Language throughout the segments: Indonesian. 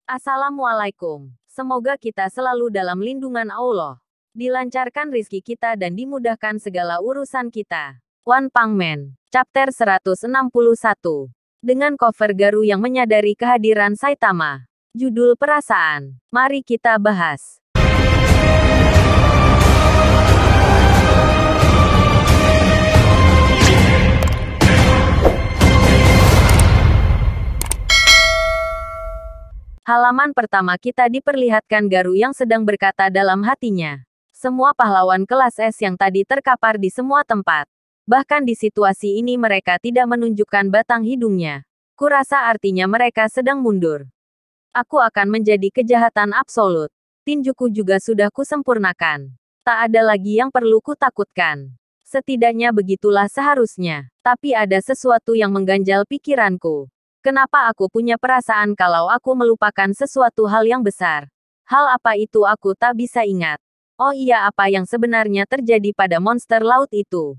Assalamualaikum. Semoga kita selalu dalam lindungan Allah. Dilancarkan rizki kita dan dimudahkan segala urusan kita. One Punch Man. Chapter 161. Dengan cover Garu yang menyadari kehadiran Saitama. Judul Perasaan. Mari kita bahas. Halaman pertama kita diperlihatkan Garu yang sedang berkata dalam hatinya. Semua pahlawan kelas S yang tadi terkapar di semua tempat. Bahkan di situasi ini mereka tidak menunjukkan batang hidungnya. Kurasa artinya mereka sedang mundur. Aku akan menjadi kejahatan absolut. Tinjuku juga sudah kusempurnakan. Tak ada lagi yang perlu kutakutkan. Setidaknya begitulah seharusnya. Tapi ada sesuatu yang mengganjal pikiranku. Kenapa aku punya perasaan kalau aku melupakan sesuatu hal yang besar? Hal apa itu aku tak bisa ingat. Oh iya, apa yang sebenarnya terjadi pada monster laut itu?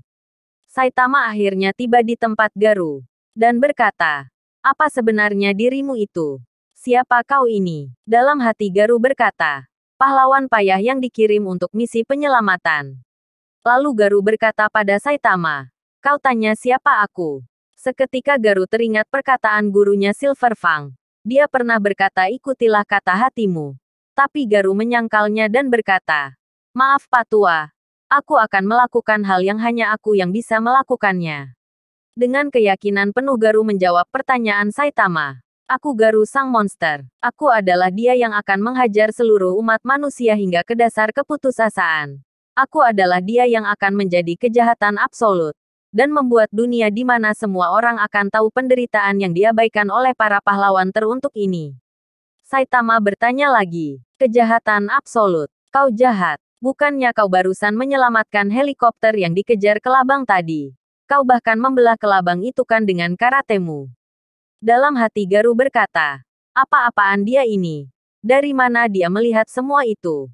Saitama akhirnya tiba di tempat Garu. Dan berkata, apa sebenarnya dirimu itu? Siapa kau ini? Dalam hati Garu berkata, pahlawan payah yang dikirim untuk misi penyelamatan. Lalu Garu berkata pada Saitama, kau tanya siapa aku? Seketika Garu teringat perkataan gurunya Silver Fang. Dia pernah berkata ikutilah kata hatimu. Tapi Garu menyangkalnya dan berkata, maaf Pak Tua. Aku akan melakukan hal yang hanya aku yang bisa melakukannya. Dengan keyakinan penuh Garu menjawab pertanyaan Saitama. Aku Garu sang monster. Aku adalah dia yang akan menghajar seluruh umat manusia hingga ke dasar keputusasaan. Aku adalah dia yang akan menjadi kejahatan absolut. Dan membuat dunia di mana semua orang akan tahu penderitaan yang diabaikan oleh para pahlawan teruntuk ini. Saitama bertanya lagi, kejahatan absolut, kau jahat, bukannya kau barusan menyelamatkan helikopter yang dikejar kelabang tadi? Kau bahkan membelah kelabang itu kan dengan karatemu. Dalam hati Garu berkata, apa-apaan dia ini? Dari mana dia melihat semua itu?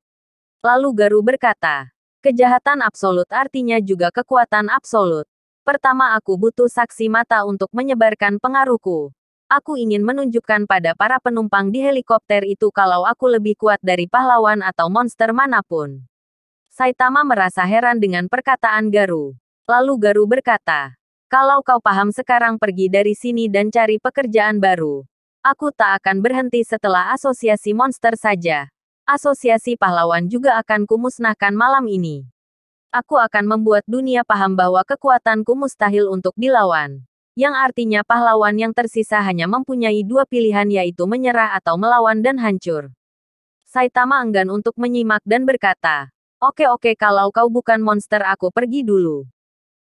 Lalu Garu berkata, kejahatan absolut artinya juga kekuatan absolut. Pertama aku butuh saksi mata untuk menyebarkan pengaruhku. Aku ingin menunjukkan pada para penumpang di helikopter itu kalau aku lebih kuat dari pahlawan atau monster manapun. Saitama merasa heran dengan perkataan Garu. Lalu Garu berkata, kalau kau paham sekarang pergi dari sini dan cari pekerjaan baru. Aku tak akan berhenti setelah asosiasi monster saja. Asosiasi pahlawan juga akan kumusnahkan malam ini. Aku akan membuat dunia paham bahwa kekuatanku mustahil untuk dilawan. Yang artinya pahlawan yang tersisa hanya mempunyai dua pilihan yaitu menyerah atau melawan dan hancur. Saitama enggan untuk menyimak dan berkata, oke kalau kau bukan monster aku pergi dulu.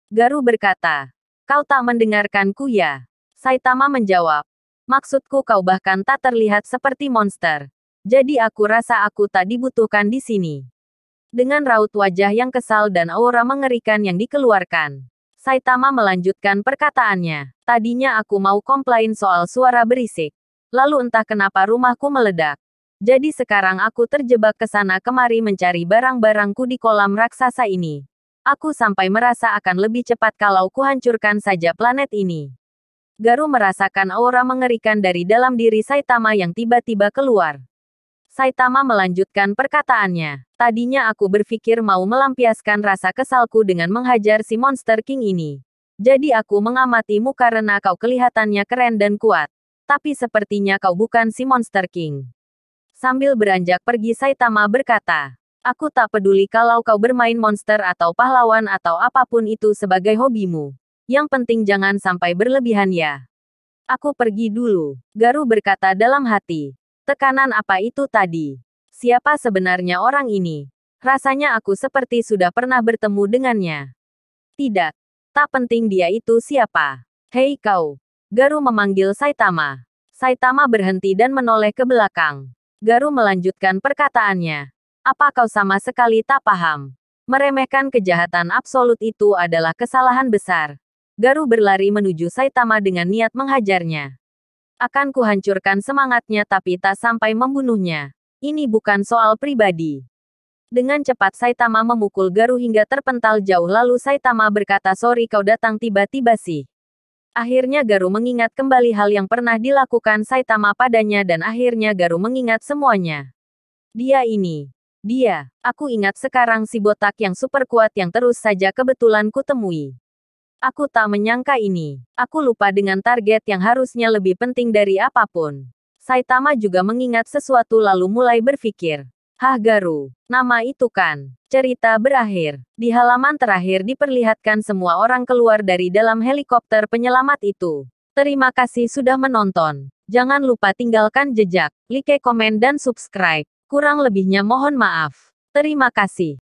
Garu berkata, kau tak mendengarkanku ya? Saitama menjawab, maksudku kau bahkan tak terlihat seperti monster. Jadi aku rasa aku tak dibutuhkan di sini. Dengan raut wajah yang kesal dan aura mengerikan yang dikeluarkan. Saitama melanjutkan perkataannya. Tadinya aku mau komplain soal suara berisik. Lalu entah kenapa rumahku meledak. Jadi sekarang aku terjebak ke sana kemari mencari barang-barangku di kolam raksasa ini. Aku sampai merasa akan lebih cepat kalau kuhancurkan saja planet ini. Garu merasakan aura mengerikan dari dalam diri Saitama yang tiba-tiba keluar. Saitama melanjutkan perkataannya. Tadinya aku berpikir mau melampiaskan rasa kesalku dengan menghajar si Monster King ini. Jadi aku mengamatimu karena kau kelihatannya keren dan kuat. Tapi sepertinya kau bukan si Monster King. Sambil beranjak pergi Saitama berkata, aku tak peduli kalau kau bermain monster atau pahlawan atau apapun itu sebagai hobimu. Yang penting jangan sampai berlebihan ya. Aku pergi dulu. Garu berkata dalam hati. Tekanan apa itu tadi? Siapa sebenarnya orang ini? Rasanya aku seperti sudah pernah bertemu dengannya. Tidak. Tak penting dia itu siapa. Hei kau. Garu memanggil Saitama. Saitama berhenti dan menoleh ke belakang. Garu melanjutkan perkataannya. Apa kau sama sekali tak paham? Meremehkan kejahatan absolut itu adalah kesalahan besar. Garu berlari menuju Saitama dengan niat menghajarnya. Akan kuhancurkan semangatnya tapi tak sampai membunuhnya. Ini bukan soal pribadi. Dengan cepat Saitama memukul Garu hingga terpental jauh lalu Saitama berkata sorry kau datang tiba-tiba sih. Akhirnya Garu mengingat kembali hal yang pernah dilakukan Saitama padanya dan akhirnya Garu mengingat semuanya. Aku ingat sekarang si botak yang super kuat yang terus saja kebetulan kutemui. Aku tak menyangka ini. Aku lupa dengan target yang harusnya lebih penting dari apapun. Saitama juga mengingat sesuatu lalu mulai berpikir. Hah Garu, nama itu kan. Cerita berakhir. Di halaman terakhir diperlihatkan semua orang keluar dari dalam helikopter penyelamat itu. Terima kasih sudah menonton. Jangan lupa tinggalkan jejak, like, komen dan subscribe. Kurang lebihnya mohon maaf. Terima kasih.